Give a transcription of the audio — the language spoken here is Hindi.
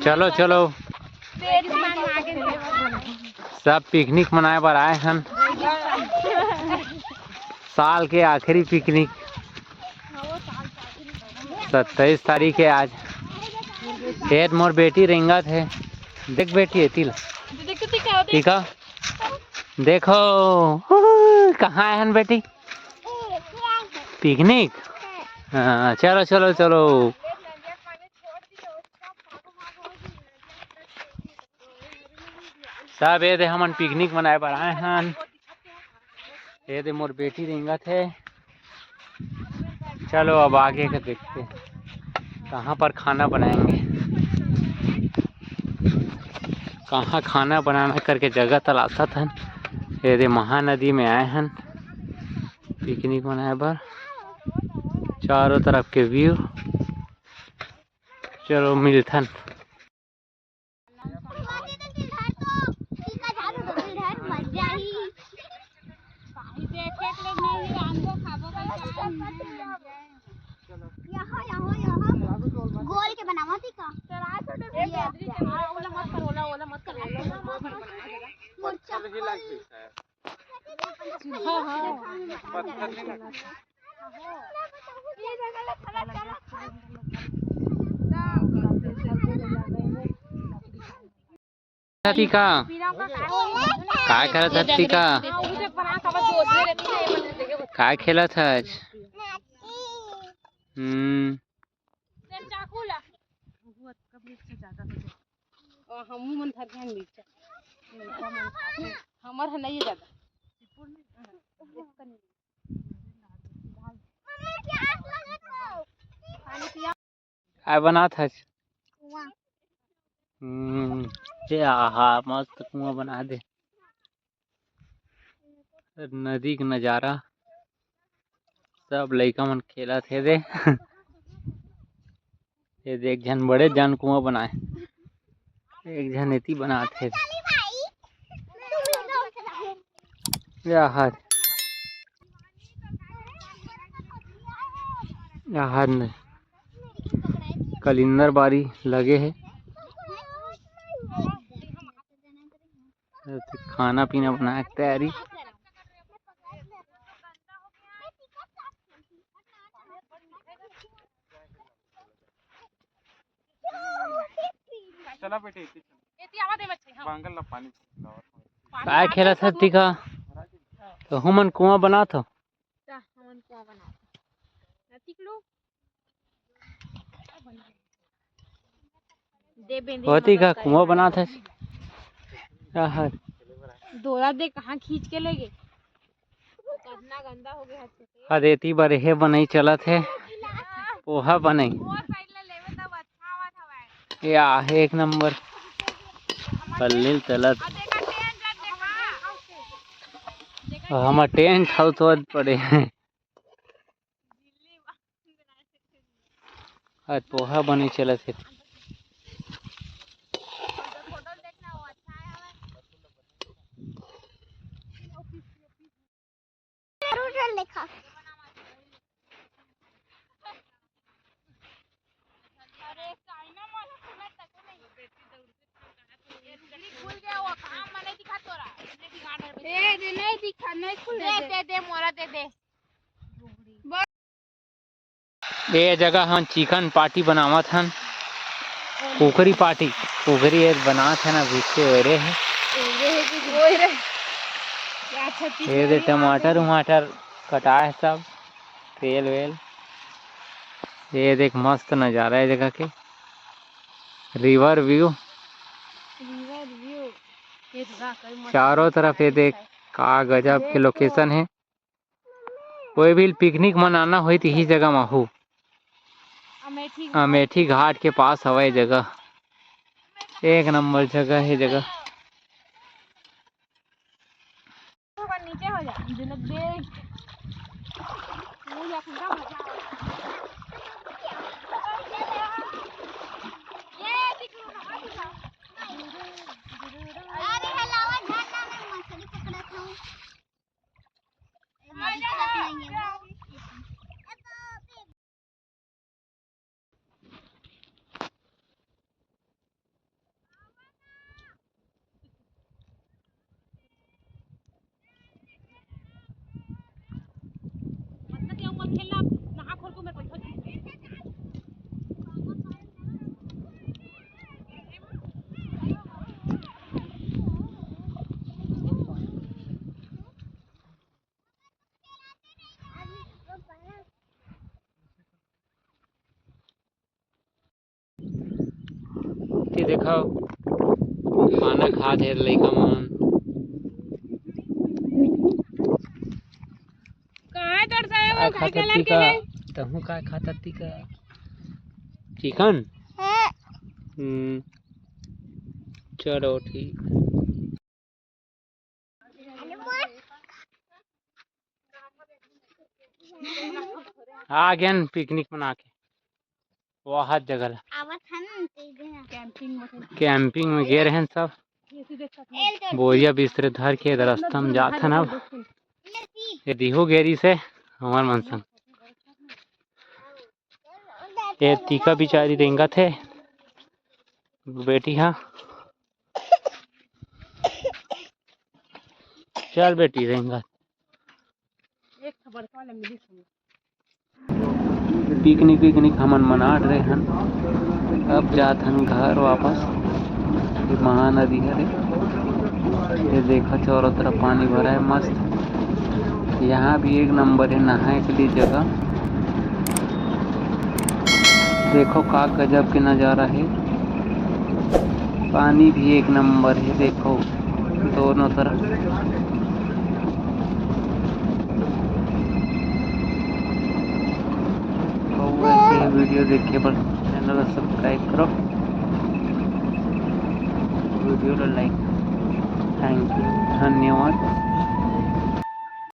चलो चलो सब पिकनिक मनाए बर आए हन। साल के आखिरी पिकनिक 27 तारीख है आज। खेत मोर बेटी रेंगत है। देख बेटी तिल ठीक है। देखो कहाँ है हन बेटी? पिकनिक। हाँ चलो चलो चलो। सब ये दे हमन पिकनिक मनाए बर आए हन। ये दे मोर बेटी रेंगत है। चलो अब आगे का देखते कहाँ पर खाना बनाएंगे, कहाँ खाना बनाना करके जगह तलाशत हन। ये दे महानदी में आए हन पिकनिक मनाए बर। चारों तरफ के व्यू। चलो मिलथन। गोल के बनावा थी का काय करत हती का? काय खेलत हज? हमू मन धर ध्यान मिर्चा हमर है नहीं ज्यादा काय बनात हज? आहा मस्त कुआं बना दे। नदी का नजारा सब लइका मन खेलत हे दे। ये देख झन बड़े जन कुआं बनाए, एक झन एती बनात हे। यार कलिंदर बारी लगे है। खाना पीना बनाए की तैयारी। चला बेटे काय खेलत हती का? तो हमन कुआं बनात हो। होती का कुआं बनात है। डोरा दे कहाँ खींच के ले गए। कितना गंदा हो गया है। अदेती बर हे बनई चलत है। पोहा बनई या एक नंबर कल्लिल चलत। हम टेंट हाउस पड़े हैं। आज पोहा बने चलत है। ये जगह हम चिकन पार्टी बनावत हन। कुकरी पार्टी कुकरी बनात है ना भीखे वेरे है। ये दे टमाटर वमाटर कटाए सब तेल वेल। ये देख मस्त नजारा है जगह के। रिवर व्यू चारों तरफ। ये देख का गजब के लोकेशन है। कोई भी पिकनिक मनाना हो तो यही जगह में हो। अमेठी घाट के पास हवा जगह। एक नंबर जगह है जगह। नीचे हो जा खेलना नहा खोल को मैं पैसा ये देखो खाना खा दे लइका मन कहां दर्शाए वो खा घर तत्ती के का है तहु का खा तत्ती का चिकन चलो ठीक आ गया पिकनिक मना के वहाँ जगह आवत हन कैंपिंग में गए रहे सब बोरिया बिस्तरे धर के रास्ता में जात हन अब ये दिहो गेरी से हमार मन संग ये टीका बिचारी रेंगा थे बेटी हाँ चल बेटी रेंगा एक खबर वाला मिली पिकनिक हमन मना रहे हन अब जात हन घर वापस ये महानदी है ये देखो चारों तरफ पानी भरा है मस्त यहाँ भी एक नंबर है नहाए के लिए जगह देखो का गजब के नज़ारा है पानी भी एक नंबर है देखो दोनों तरफ ऐसे वीडियो देखिए पर चैनल को सब्सक्राइब करो वीडियो को लाइक थैंक यू धन्यवाद।